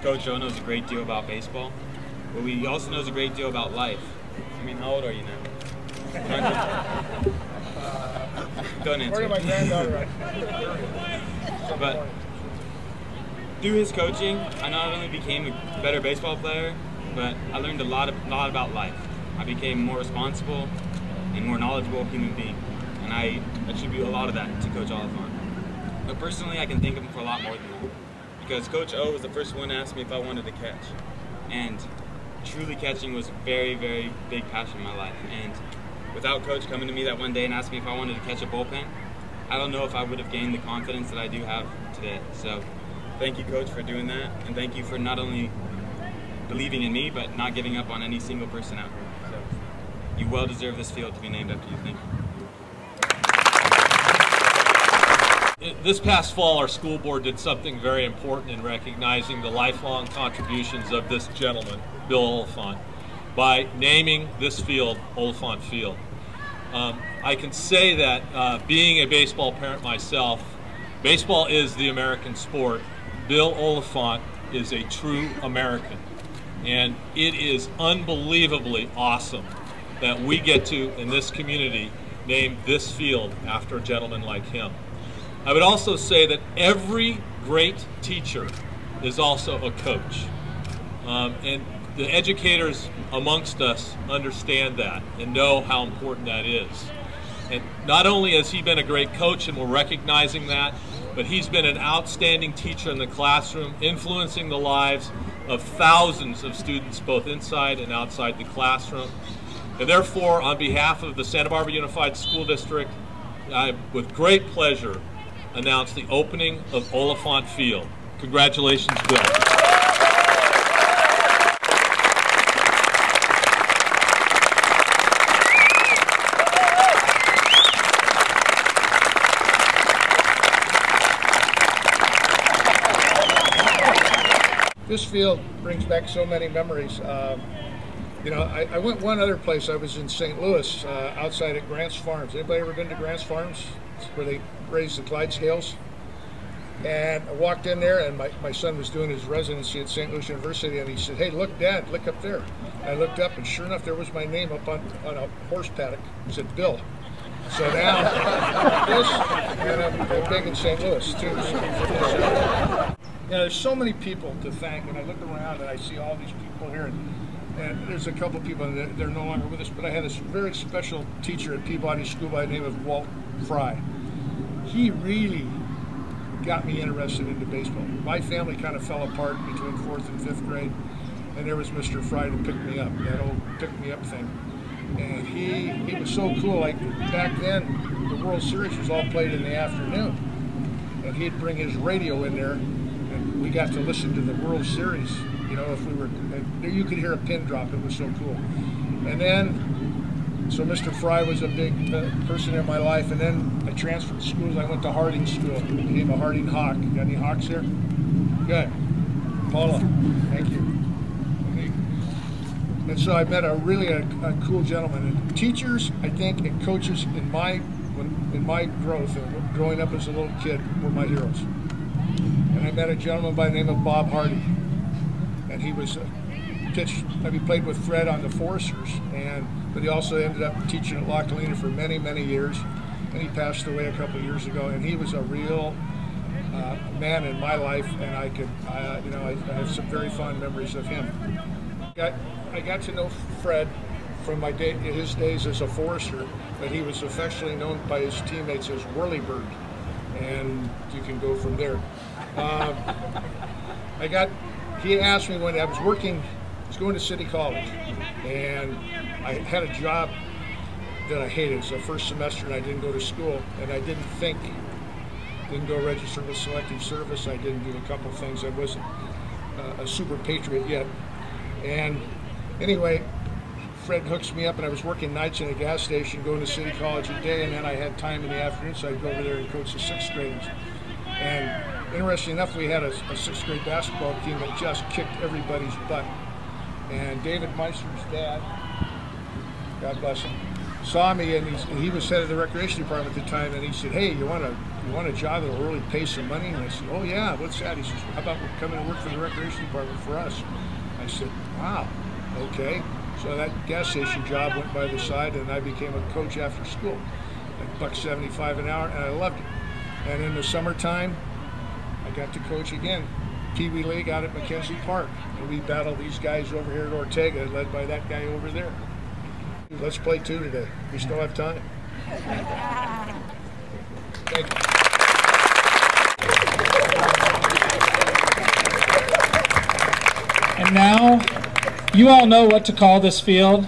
Coach O knows a great deal about baseball, but he also knows a great deal about life. I mean, how old are you now? Don't answer. My granddaughter. But through his coaching, I not only became a better baseball player, but I learned a lot about life. I became a more responsible and more knowledgeable human being, and I attribute a lot of that to Coach Oliphant. But personally, I can thank him for a lot more than that, because Coach O was the first one to ask me if I wanted to catch, and truly catching was a very, very big passion in my life. And without Coach coming to me that one day and asking me if I wanted to catch a bullpen, I don't know if I would have gained the confidence that I do have today. So thank you, Coach, for doing that, and thank you for not only believing in me, but not giving up on any single person out here. So you well deserve this field to be named after you. Thank you. This past fall, our school board did something very important in recognizing the lifelong contributions of this gentleman, Bill Oliphant, by naming this field Oliphant Field. I can say that being a baseball parent myself, baseball is the American sport. Bill Oliphant is a true American. And it is unbelievably awesome that we get to, in this community, name this field after a gentleman like him. I would also say that every great teacher is also a coach. And the educators amongst us understand that and know how important that is. And not only has he been a great coach, and we're recognizing that, but he's been an outstanding teacher in the classroom, influencing the lives of thousands of students both inside and outside the classroom. And therefore, on behalf of the Santa Barbara Unified School District, I, with great pleasure, announce the opening of Oliphant Field. Congratulations, Bill. This field brings back so many memories. You know, I went one other place. I was in St. Louis, outside at Grant's Farms. Anybody ever been to Grant's Farms? It's where they raise the Clydesdales. And I walked in there, and my son was doing his residency at St. Louis University, and he said, "Hey, look, Dad, look up there." I looked up, and sure enough, there was my name up on a horse paddock. It said Bill. So now, this, and I'm big in St. Louis, too. You know, there's so many people to thank, and I look around and I see all these people here, and there's a couple of people that they're no longer with us, but I had this very special teacher at Peabody School by the name of Walt Fry. He really got me interested into baseball. My family kind of fell apart between 4th and 5th grade, and there was Mr. Fry to pick me up, that old pick-me-up thing. And he was so cool. Like back then, the World Series was all played in the afternoon, and he'd bring his radio in there, and we got to listen to the World Series. You know, if we were, you could hear a pin drop. It was so cool. And then, so Mr. Fry was a big person in my life. And then I transferred schools. I went to Harding School. Became a Harding Hawk. Got any Hawks here? Good. Paula, thank you. And so I met a cool gentleman. And teachers, I think, and coaches in my growth and growing up as a little kid were my heroes. And I met a gentleman by the name of Bob Hardy, and he was he played with Fred on the Foresters, but he also ended up teaching at La Colina for many, many years, and he passed away a couple of years ago. And he was a real man in my life, and I have some very fond memories of him. I got to know Fred from his days as a Forester, but he was affectionately known by his teammates as Whirlybird, and you can go from there. He asked me when I was going to City College, and I had a job that I hated. It was the first semester, and I didn't go to school, and I didn't go register with Selective Service. I didn't do a couple things. I wasn't a super patriot yet. And anyway, Fred hooks me up, and I was working nights in a gas station, going to City College a day, and then I had time in the afternoon, so I'd go over there and coach the 6th graders. And interesting enough, we had a 6th grade basketball team that just kicked everybody's butt. And David Meister's dad, God bless him, saw me, and he was head of the recreation department at the time, and he said, "Hey, you want a job that'll really pay some money?" And I said, "Oh yeah, what's that?" He says, "How about coming and work for the recreation department for us?" I said, "Wow, okay." So that gas station job went by the side, and I became a coach after school, like $1.75 an hour, and I loved it. And in the summertime, I got to coach again, Pee Wee League out at Mackenzie Park, and we battled these guys over here at Ortega, led by that guy over there. Let's play 2 today. We still have time. Thank you. And now, you all know what to call this field.